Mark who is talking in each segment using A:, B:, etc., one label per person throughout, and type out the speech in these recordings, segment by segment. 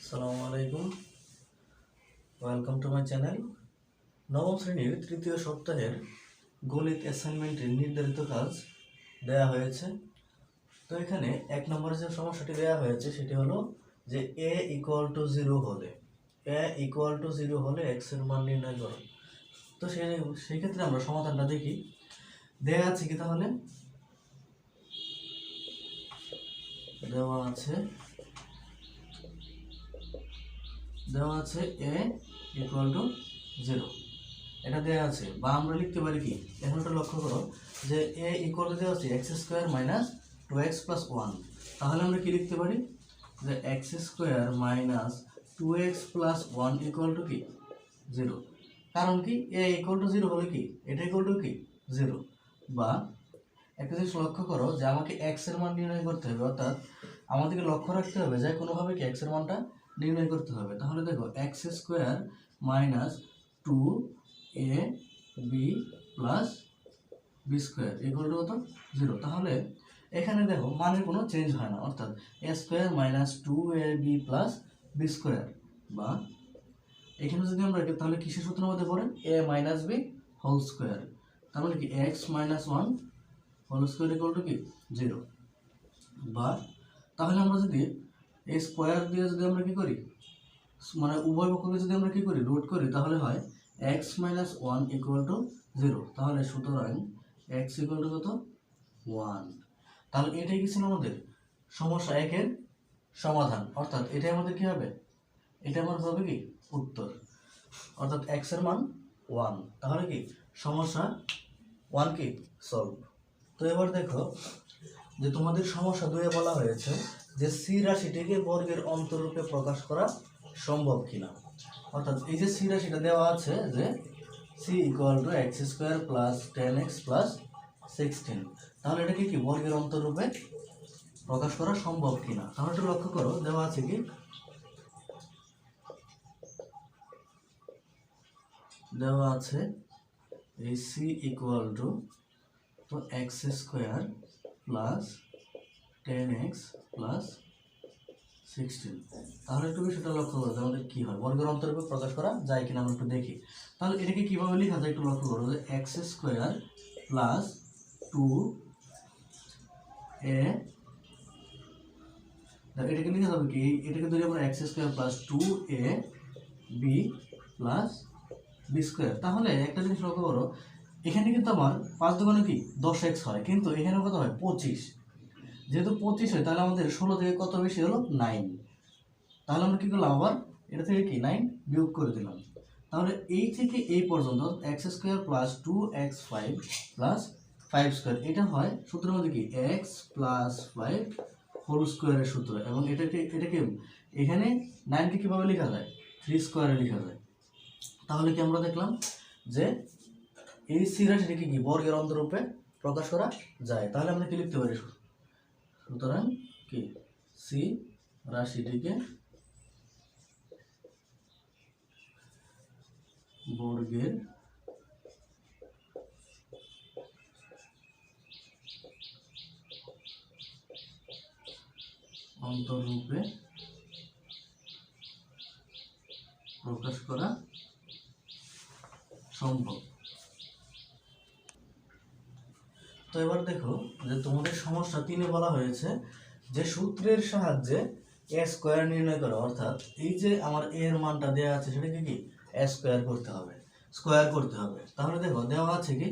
A: আসসালামু আলাইকুম, welcome to my channel. নবম শ্রেণীর তৃতীয় সপ্তাহের গণিত অ্যাসাইনমেন্টের নির্ধারিত কাজ দেয়া হয়েছে। তো এখানে 1 নম্বরের যে সমস্যাটি দেয়া হয়েছে সেটি হলো যে a=0 হলে x এর মান নির্ণয় করো। তো সেই ক্ষেত্রে আমরা সমাধানটা দেখি। দেয়া আছে কি, তাহলে দেওয়া আছে a=0, এটা দেওয়া আছে। বা আমরা লিখতে পারি কি, এখন একটা লক্ষ্য করো যে a=দেওয়া আছে x² - 2x + 1। তাহলে আমরা কি লিখতে পারি যে x² - 2x + 1 = কি 0। কারণ কি a=0 হলে কি এটা কি 0। বা একটা জিনিস লক্ষ্য করো যে আমাকে x এর মান নির্ণয় করতে হবে, অর্থাৎ আমাদেরকে লক্ষ্য রাখতে হবে যে কোনোভাবে কি x এর মানটা নির্ণয় করতে হবে। তাহলে দেখো x² - 2ab + b² কত 0। তাহলে এখানে দেখো মানের কোনো চেঞ্জ হয় না, অর্থাৎ a² - 2ab + b²। বা এখানে যদি আমরা তাহলে কিসের সূত্রের মধ্যে পড়েন a - b হোল স্কয়ার। তার মানে কি x - 1 হোল স্কয়ার কি 0। বা তাহলে আমরা যদি এই স্কয়ার দিয়ে যদি আমরা কি করি, মানে উভয় পক্ষকে যদি আমরা কি করি রুট করি, তাহলে হয় x - 1 = 0। তাহলে সুতরাং x কত 1। তাহলে এটাই কি ছিল আমাদের সমস্যা 1 এর সমাধান, অর্থাৎ এটাই আমাদের কি হবে, এটা আমাদের হবে কি উত্তর, অর্থাৎ x এর মান 1। তাহলে কি সমস্যা 1 কি সলভ। তো এবার দেখো যে তোমাদের সমস্যা 2 এ বলা হয়েছে যে সি রাশিটিকে বর্গের অন্তরূপে প্রকাশ করা সম্ভব কিনা। অর্থাৎ এই যে সি রাশিটা দেওয়া আছে যে c = x² + 10x + 16, তাহলে এটাকে কি বর্গের অন্তরূপে প্রকাশ করা সম্ভব কিনা। তাহলে একটু লক্ষ্য করো, দেওয়া আছে কি দেওয়া আছে এই c = x² + 10x + 16। তাহলে একটু সেটা লক্ষ্য করো যে আমাদের কি হয়, বর্গের অন্তরূপে প্রকাশ করা যায় কিনা আমরা একটু দেখি। তাহলে এটাকে কিভাবে লেখা যায় একটু লক্ষ্য করো যে x² + 2a, এটাকে লিখা যাবে কি, এটাকে ধরি আমরা x² + 2ab + b²। তাহলে একটা জিনিস লক্ষ্য করো, এখানে কিন্তু আমার 5 দুগুণে কি 10x হয়, কিন্তু এখানে কত হয় 25। যেহেতু 25 হয় তাহলে আমাদের 16 থেকে কত বেশি হলো 9। তাহলে আমরা কি করলাম, আবার এটা থেকে কি 9 বিয়োগ করে দিলাম। তাহলে এই থেকে এই পর্যন্ত x² + 2x5 + 5², এটা হয় সূত্রের মধ্যে কি x + 5 হোল স্কয়ারের সূত্র। এবং এটাকে এখানে 9 কে কিভাবে লেখা যায় 3 স্কয়ারে লেখা যায়। তাহলে কি আমরা দেখলাম যে এই সি রাশিটিকে কি বর্গের অন্তরূপে প্রকাশ করা যায়। তাহলে আমরা কি লিখতে পারি, সুতরাং কি সি রাশিটিকে বর্গের অন্তরূপে প্রকাশ করা সম্ভব। তো এবার দেখো যে তোমাদের সমস্যা 3 এ বলা হয়েছে যে সূত্রের সাহায্যে a² নির্ণয় করো। অর্থাৎ এই যে আমার a এর মানটা দেওয়া আছে সেটাকে কি a² করতে হবে, স্কয়ার করতে হবে। তাহলে দেখো দেওয়া আছে কি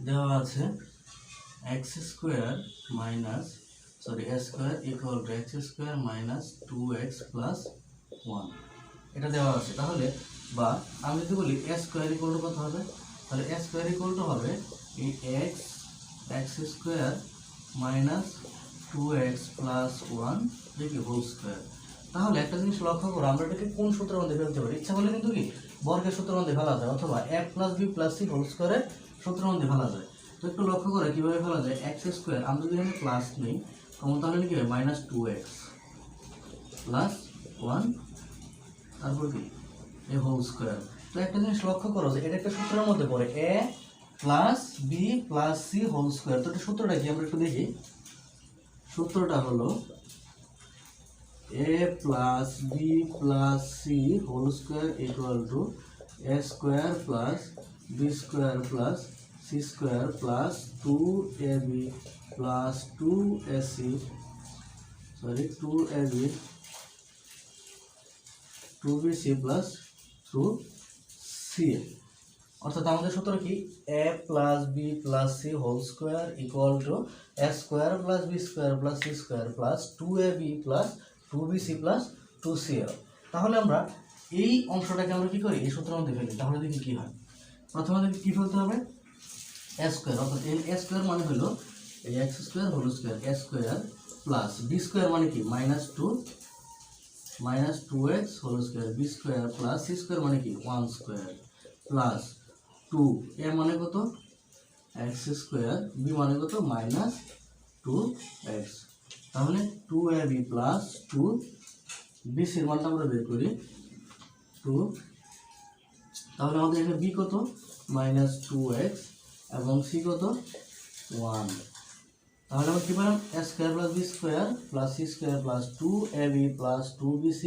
A: দেওয়া আছে a² - 2x + 1, এটা দেওয়া আছে। তাহলে বা আমি যদি বলি a² = কত হবে, তাহলে a² হবে এই x² - 2x + 1 দেখি হোল স্কয়ার। তাহলে একটা জিনিস লক্ষ্য করো, আমরা এটাকে কোন সূত্রের মধ্যে ফেলতে পারি, ইচ্ছা করলে কিন্তু কি বর্গের সূত্রের মধ্যে ফেলা যায়, অথবা a + b + c হোল স্কয়ারের সূত্রের মধ্যে ফেলা যায়। তো একটু লক্ষ্য করে কিভাবে ফেলা যায়, x² আমরা যদি এখানে প্লাস নেই তাহলে কি হবে -2x + 1, তারপর কি এই হোল স্কয়ার। তো একটা জিনিস লক্ষ্য করো যে এটা একটা সূত্রের মধ্যে পড়ে a plus b plus c whole square. তো এটা সূত্রটা কি আমরা একটু দেখি। সূত্রটা হলো a plus b plus c whole square equal to a square plus b square plus c square plus 2ab plus 2ac 2ab 2bc plus 2ca। অর্থাৎ আমাদের সূত্র কি a plus b plus c whole square equal to a square plus b square plus c square plus 2ab plus 2bc plus 2ca। তাহলে আমরা এই অংশটাকে আমরা কি করি, এই সূত্রের মধ্যে ফেলি। তাহলে দেখি কি হয়। প্রথমে আমাদের কি ফেলতে হবে, এ স্কোয়ার, অর্থাৎ এ স্কোয়ার মানে হলো এই x square whole square, a square plus b square মানে কি -2x whole square, b square plus c square মানে কি 1 স্কোয়ার প্লাস 2, এ মানে কত এক্স স্কোয়ার, বি মানে কত -2x। তাহলে 2ab প্লাস 2bc এর মানটা আমরা বের করি 2। তাহলে আমাদের এখানে বি কত -2x এবং সি কত 1। তাহলে আমরা কি পেলাম a square plus b square plus c square plus 2ab plus 2bc।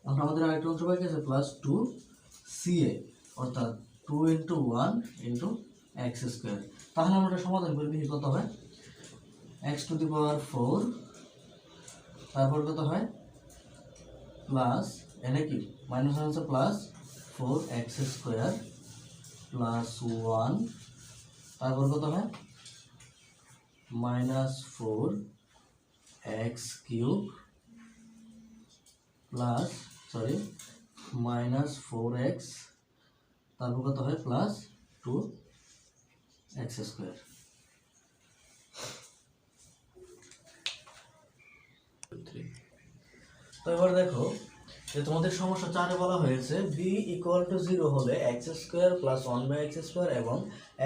A: এখন আমাদের আরেকটা অংশ বাকি আছে প্লাস 2ca, অর্থাৎ 2 × 1 × x স্কোয়ার। তাহলে আমরা সমাধান করে দেখি কত হয়, x⁴, তারপর কত হয় প্লাস এটা কি মাইনাস আছে প্লাস 4x স্কোয়ার প্লাস 1, তারপর কত হয় -4x³ প্লাস -4x, তারপর কত হয় প্লাস 2x স্কোয়ার। তো এবার দেখো যে তোমাদের সমস্যা 4-এ বলা হয়েছে b = 0 হলে x² + 1/x² এবং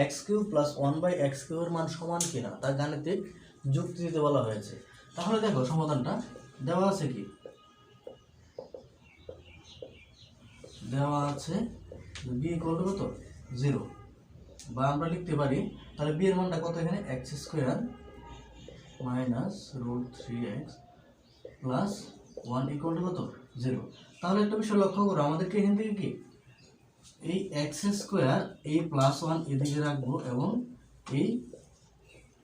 A: x³ + 1/x³ এর মান সমান কিনা তা গাণিতিক যুক্তি দিতে বলা হয়েছে। তাহলে দেখো সমাধানটা দেওয়া আছে কি, দেওয়া আছে b = কত 0, বা আমরা লিখতে পারি তাহলে b এর মানটা কত এখানে x² - √3x প্লাস 1 = কত 0। তাহলে একটা বিষয় লক্ষ্য করো, আমাদেরকে এখান থেকে কি এই x² এই +1 এদিকে রাখবো এবং এই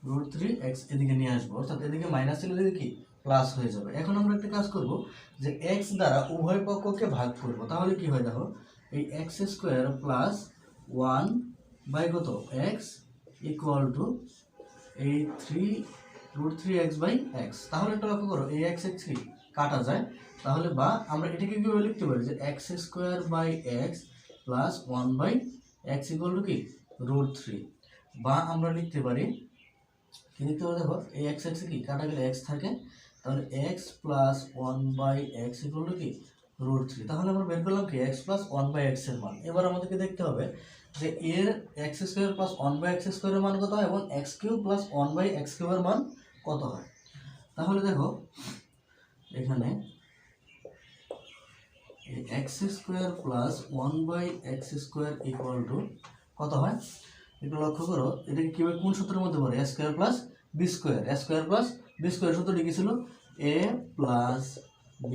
A: √3x এদিকে নিয়ে আসবো, অর্থাৎ এদিকে মাইনাস ছিল এদিকে কি প্লাস হয়ে যাবে। এখন আমরা একটা কাজ করব যে x দ্বারা উভয় পক্ষকে ভাগ করব। তাহলে কি হয় দেখো, এই x² + 1 বাই কত x = এই √3x/x। তাহলে একটা লক্ষ্য করো এই x কি কাটা যায়, তাহলে বা আমরা এটাকে কিভাবে লিখতে পারি যে x²/x প্লাস 1/x = কি √3, বা আমরা লিখতে পারি কি লিখতে পারি দেখো এই x কি কাটা গেলে x থাকে, তাহলে x প্লাস 1/x = কি √3। তাহলে আমরা বের করলাম কি x প্লাস 1/x এর মান। এবার আমাদেরকে দেখতে হবে যে এর x² প্লাস 1/x² এর মান কত হয় এবং x³ প্লাস 1/x³ এর মান কত হয়। তাহলে দেখো এখানে x² plus 1/x² equal to কত হয় একটু লক্ষ্য করো, এটাকে কিভাবে কোন সূত্রের মধ্যে পড়ে a² plus b square, a² plus b square সূত্রটি কি ছিল a plus b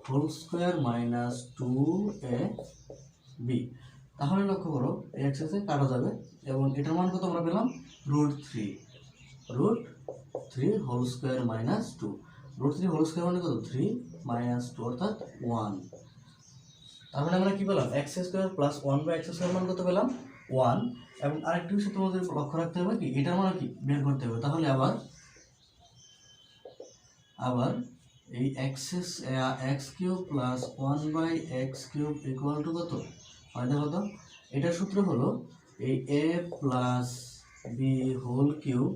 A: whole square minus 2ab। তাহলে লক্ষ্য করো x এ কাটা যাবে এবং এটার মান কত আমরা পেলাম √3 whole square minus 2, √3 whole square মানে কত 3 - 2 অর্থাৎ 1। তাহলে আমরা কি পেলাম x² প্লাস 1/x² মান কত পেলাম 1। এবং আরেকটি বিষয় তোমাদের লক্ষ্য রাখতে হবে কি এটার মান কি বের করতে হবে। তাহলে আবার এই x³ plus 1/x³ equal to কত হয় দেখো তো, এটার সূত্র হলো এই a plus b whole cube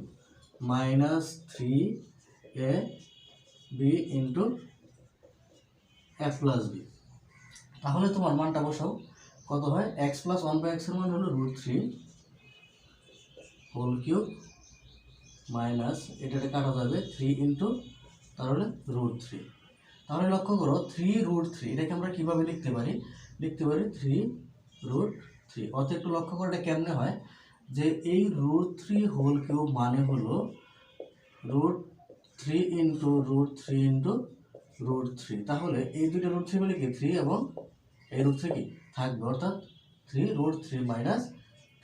A: minus 3ab into a plus b। তাহলে তোমার মানটা বসাও কত হয় x প্লাস 1/x এর মান হলো √3 হোল কিউব মাইনাস এটাতে কাটা যাবে 3 ইন্টু তাহলে √3। তাহলে লক্ষ্য করো 3√3 এটাকে আমরা কিভাবে লিখতে পারি 3√3। অর্থাৎ একটু লক্ষ্য করো এটা কেমনে হয় যে এই রুট 3 হোল কিউব মানে হলো root 3 into root 3 into root 3। তাহলে এই দুটো রুট 3 বলে কি 3 এবং এই রুট 3 কি থাকবে, অর্থাৎ 3 রুট 3 মাইনাস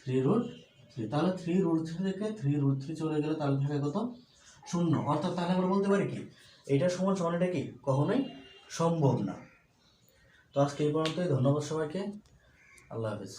A: 3 রুট 3। তাহলে 3 রুট 3 থেকে 3 রুট 3 চলে গেলে তাহলে থাকে কত, 0। অর্থাৎ তাহলে আমরা বলতে পারি কি এটা সমান সমান এটা কি কখনোই সম্ভব না। তো আজকে এই পর্যন্তই, ধন্যবাদ সবাইকে, আল্লাহ হাফেজ।